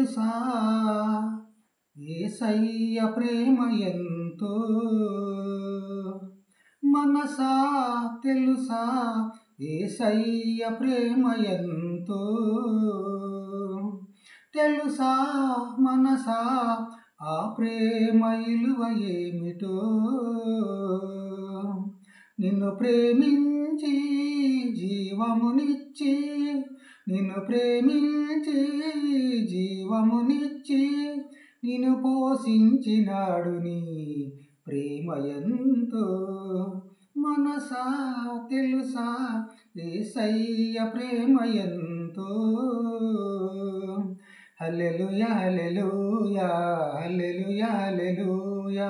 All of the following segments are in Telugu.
తెలుసా యేసయ్య ప్రేమ ఎంతో? మనసా తెలుసా యేసయ్య ప్రేమ ఎంతో? తెలుసా మనసా ఆ ప్రేమ విలువ ఏమిటో? నిన్ను ప్రేమించి జీవమునిచ్చి, నిన్ను ప్రేమించి జీవమునిచ్చి, నిన్ను పోషించినాడు నీ ప్రేమ ఎంతో? మనసా తెలుసా యేసయ్య ప్రేమ ఎంతో? హల్లెలూయా హల్లెలూయా హల్లెలూయా హల్లెలూయా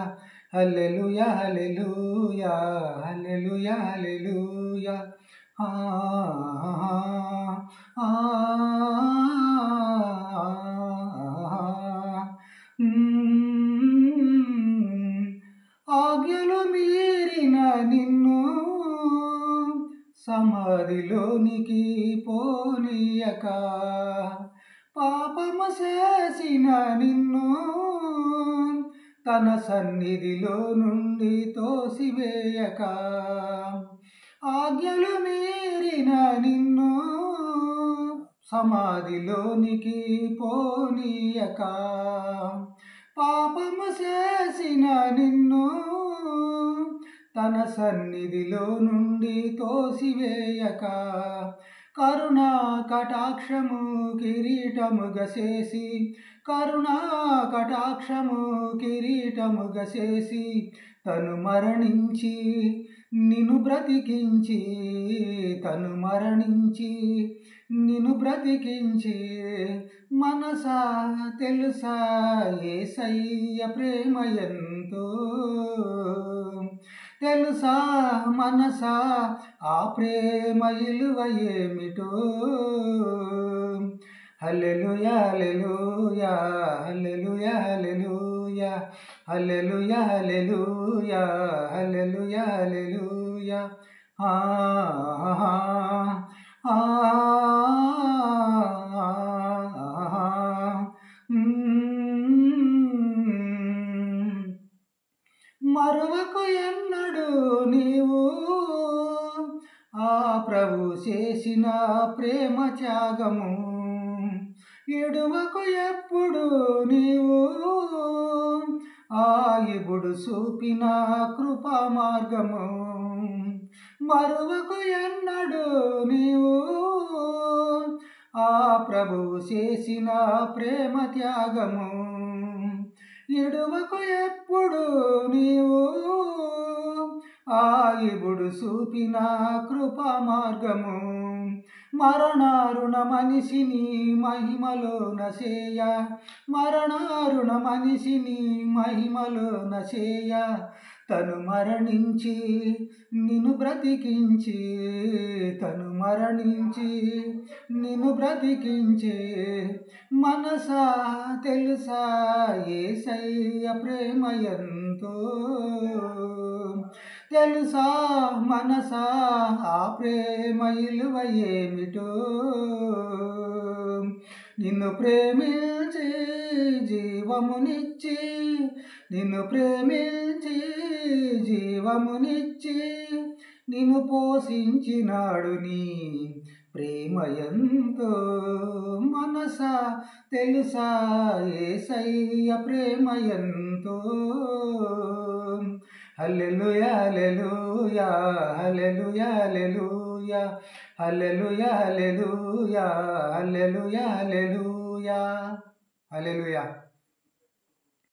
హల్లెలూయా హల్లెలూయా హల్లెలూయా హల్లెలూయా. ఆ ఆ ఆజ్ఞలు మీరిన నిన్ను సమాధిలోనికి పోనీయక, పాపము చేసిన నిన్ను తన సన్నిధిలో నుండి తోసివేయక, ఆజ్ఞలు మీరిన నిన్ను సమాధిలోనికి పోనీయక, పాపము చేసిన నిన్ను తన సన్నిధిలో నుండి తోసివేయక, కరుణా కటాక్షము కిరీటముగా చేసి, కరుణా కటాక్షము కిరీటముగా చేసి, తను మరణించి నిన్ను బ్రతికించి, తను మరణించి నిన్ను బ్రతికించి. మనసా తెలుసా యేసయ్య ప్రేమ ఎంతో? తెలుసా మనసా ఆ ప్రేమ విలువ ఏమిటో? హల్లెలూయా హల్లెలూయా హల్లెలూయా హల్లెలూయా హల్లెలూయా హల్లెలూయా హల్లెలూయా హల్లెలూయా. ఆ ఆ మరువకు ఎన్నడు నీవు ఆ ప్రభు చేసిన ప్రేమ త్యాగము, ఎడువకు ఎప్పుడు నీవు ఆ ఇబుడు చూపిన కృపా మార్గము. మరువకు ఎన్నడు నీవు ఆ ప్రభువు చేసిన ప్రేమ త్యాగము, ఎడువకు ఎప్పుడు నీవు ఆ ఇబుడు చూపిన కృపా మార్గము. మరణారుణ మనిషిని మహిమలో నసేయ, మరణారుణ మనిషిని మహిమలో నసేయ, తను మరణించి నిన్ను బ్రతికించి, తను మరణించి నిన్ను బ్రతికించి. మనసా తెలుసా యేసయ్య ప్రేమ ఎంతో? తెలుసా మనసా ఆ ప్రేమ విలువ ఏమిటో? నిన్ను ప్రేమించి జీవమునిచ్చి, నిన్ను ప్రేమించి జీవమునిచ్చి, నిన్ను పోషించినాడు నీ ప్రేమ ఎంతో? మనసా తెలుసా యేసయ్య ప్రేమ ఎంతో? హల్లెలూయా హల్లెలూయా హల్లెలూయా హల్లెలూయా హల్లెలూయా హల్లెలూయా హల్లెలూయా హల్లెలూయా హల్లెలూయా.